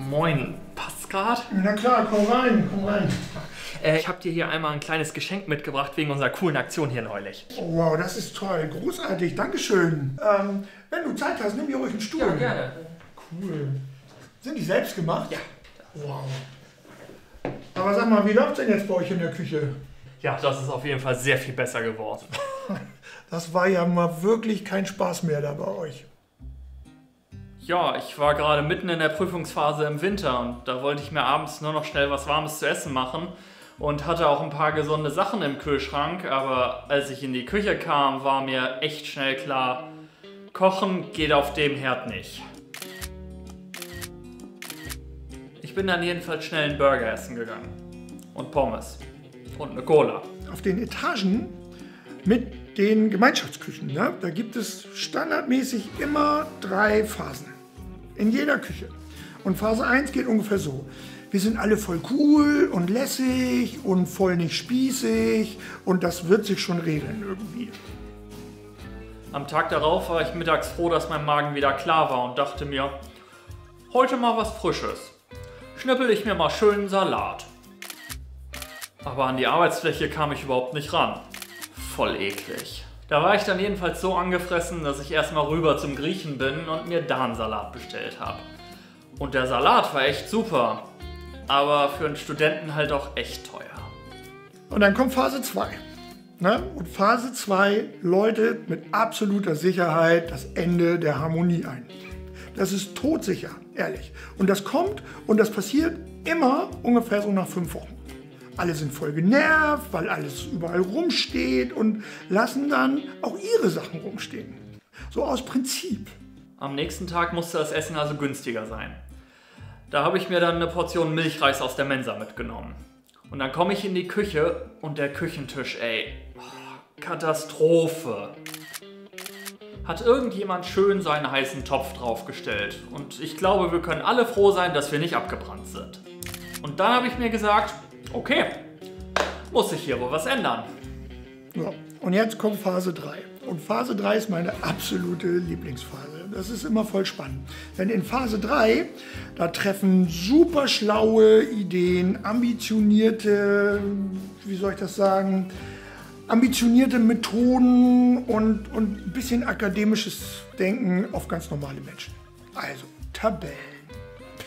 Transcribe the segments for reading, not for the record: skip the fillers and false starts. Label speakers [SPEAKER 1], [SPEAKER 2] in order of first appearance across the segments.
[SPEAKER 1] Moin, passt grad?
[SPEAKER 2] Na klar, komm rein, komm rein.
[SPEAKER 1] Ich habe dir hier einmal ein kleines Geschenk mitgebracht wegen unserer coolen Aktion hier neulich.
[SPEAKER 2] Oh, wow, das ist toll, großartig, dankeschön. Wenn du Zeit hast, nimm dir ruhig einen Stuhl.
[SPEAKER 1] Ja, gerne.
[SPEAKER 2] Cool. Sind die selbst gemacht?
[SPEAKER 1] Ja.
[SPEAKER 2] Wow. Aber sag mal, wie läuft's denn jetzt bei euch in der Küche?
[SPEAKER 1] Ja, das ist auf jeden Fall sehr viel besser geworden.
[SPEAKER 2] Das war ja mal wirklich kein Spaß mehr da bei euch.
[SPEAKER 1] Ja, ich war gerade mitten in der Prüfungsphase im Winter und da wollte ich mir abends nur noch schnell was Warmes zu essen machen und hatte auch ein paar gesunde Sachen im Kühlschrank, aber als ich in die Küche kam, war mir echt schnell klar, Kochen geht auf dem Herd nicht. Ich bin dann jedenfalls schnell einen Burger essen gegangen und Pommes und eine Cola.
[SPEAKER 2] Auf den Etagen mit den Gemeinschaftsküchen, ne? Da gibt es standardmäßig immer 3 Phasen. In jeder Küche. Und Phase 1 geht ungefähr so. Wir sind alle voll cool und lässig und voll nicht spießig und das wird sich schon regeln irgendwie.
[SPEAKER 1] Am Tag darauf war ich mittags froh, dass mein Magen wieder klar war und dachte mir, heute mal was Frisches. Schnippel ich mir mal schön einen Salat. Aber an die Arbeitsfläche kam ich überhaupt nicht ran. Voll eklig. Da war ich dann jedenfalls so angefressen, dass ich erstmal rüber zum Griechen bin und mir da einen Salat bestellt habe. Und der Salat war echt super, aber für einen Studenten halt auch echt teuer.
[SPEAKER 2] Und dann kommt Phase 2. Ne? Und Phase 2 läutet mit absoluter Sicherheit das Ende der Harmonie ein. Das ist todsicher, ehrlich. Und das kommt und das passiert immer ungefähr so nach 5 Wochen. Alle sind voll genervt, weil alles überall rumsteht und lassen dann auch ihre Sachen rumstehen. So aus Prinzip.
[SPEAKER 1] Am nächsten Tag musste das Essen also günstiger sein. Da habe ich mir dann eine Portion Milchreis aus der Mensa mitgenommen. Und dann komme ich in die Küche und der Küchentisch, ey, Katastrophe. Hat irgendjemand schön seinen heißen Topf draufgestellt. Und ich glaube, wir können alle froh sein, dass wir nicht abgebrannt sind. Und dann habe ich mir gesagt, okay, muss sich hier wohl was ändern.
[SPEAKER 2] Ja, und jetzt kommt Phase 3. Und Phase 3 ist meine absolute Lieblingsphase. Das ist immer voll spannend. Denn in Phase 3, da treffen super schlaue Ideen, ambitionierte, wie soll ich das sagen, ambitionierte Methoden und ein bisschen akademisches Denken auf ganz normale Menschen. Also Tabellen,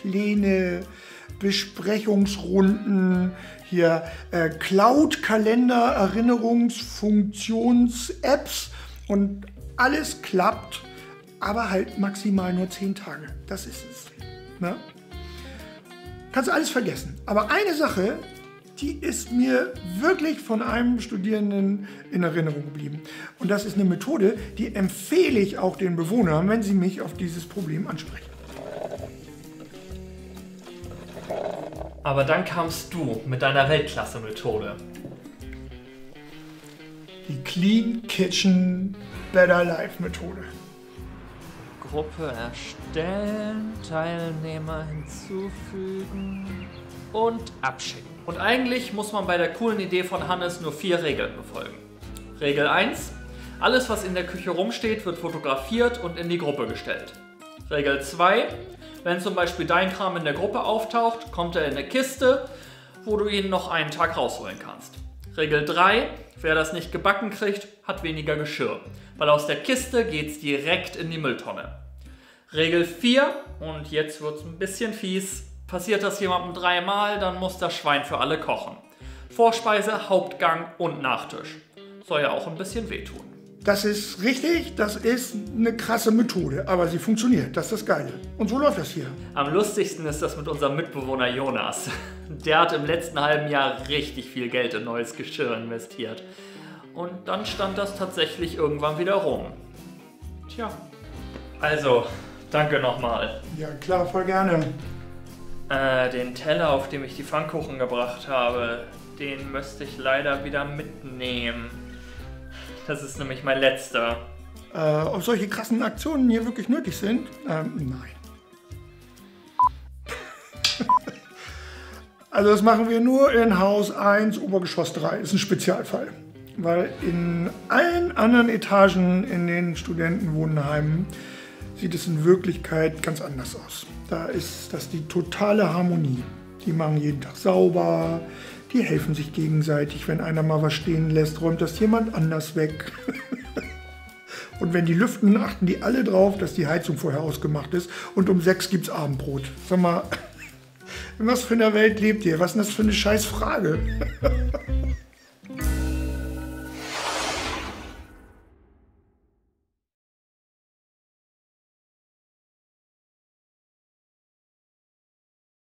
[SPEAKER 2] Pläne, Besprechungsrunden, hier Cloud-Kalender, Erinnerungsfunktions-Apps und alles klappt, aber halt maximal nur 10 Tage. Das ist es. Ne? Kannst du alles vergessen. Aber eine Sache, die ist mir wirklich von einem Studierenden in Erinnerung geblieben. Und das ist eine Methode, die empfehle ich auch den Bewohnern, wenn sie mich auf dieses Problem ansprechen.
[SPEAKER 1] Aber dann kamst du mit deiner Weltklasse-Methode.
[SPEAKER 2] Die Clean Kitchen Better Life Methode.
[SPEAKER 1] Gruppe erstellen, Teilnehmer hinzufügen und abschicken. Und eigentlich muss man bei der coolen Idee von Hannes nur 4 Regeln befolgen. Regel 1. Alles, was in der Küche rumsteht, wird fotografiert und in die Gruppe gestellt. Regel 2. Wenn zum Beispiel dein Kram in der Gruppe auftaucht, kommt er in eine Kiste, wo du ihn noch einen Tag rausholen kannst. Regel 3. Wer das nicht gebacken kriegt, hat weniger Geschirr, weil aus der Kiste geht's direkt in die Mülltonne. Regel 4. Und jetzt wird's ein bisschen fies. Passiert das jemandem 3 Mal, dann muss das Schwein für alle kochen. Vorspeise, Hauptgang und Nachtisch. Soll ja auch ein bisschen wehtun.
[SPEAKER 2] Das ist richtig, das ist eine krasse Methode, aber sie funktioniert, das ist das Geile. Und so läuft das hier.
[SPEAKER 1] Am lustigsten ist das mit unserem Mitbewohner Jonas. Der hat im letzten halben Jahr richtig viel Geld in neues Geschirr investiert. Und dann stand das tatsächlich irgendwann wieder rum. Tja. Also, danke nochmal.
[SPEAKER 2] Ja klar, voll gerne.
[SPEAKER 1] Den Teller, auf dem ich die Pfannkuchen gebracht habe, den müsste ich leider wieder mitnehmen. Das ist nämlich mein letzter.
[SPEAKER 2] Ob solche krassen Aktionen hier wirklich nötig sind? Nein. Also das machen wir nur in Haus 1, Obergeschoss 3. Ist ein Spezialfall. Weil in allen anderen Etagen in den Studentenwohnheimen sieht es in Wirklichkeit ganz anders aus. Da ist das die totale Harmonie. Die machen jeden Tag sauber, die helfen sich gegenseitig. Wenn einer mal was stehen lässt, räumt das jemand anders weg. Und wenn die lüften, achten die alle drauf, dass die Heizung vorher ausgemacht ist. Und um 6 gibt es Abendbrot. Sag mal, in was für einer Welt lebt ihr? Was ist denn das für eine Scheißfrage?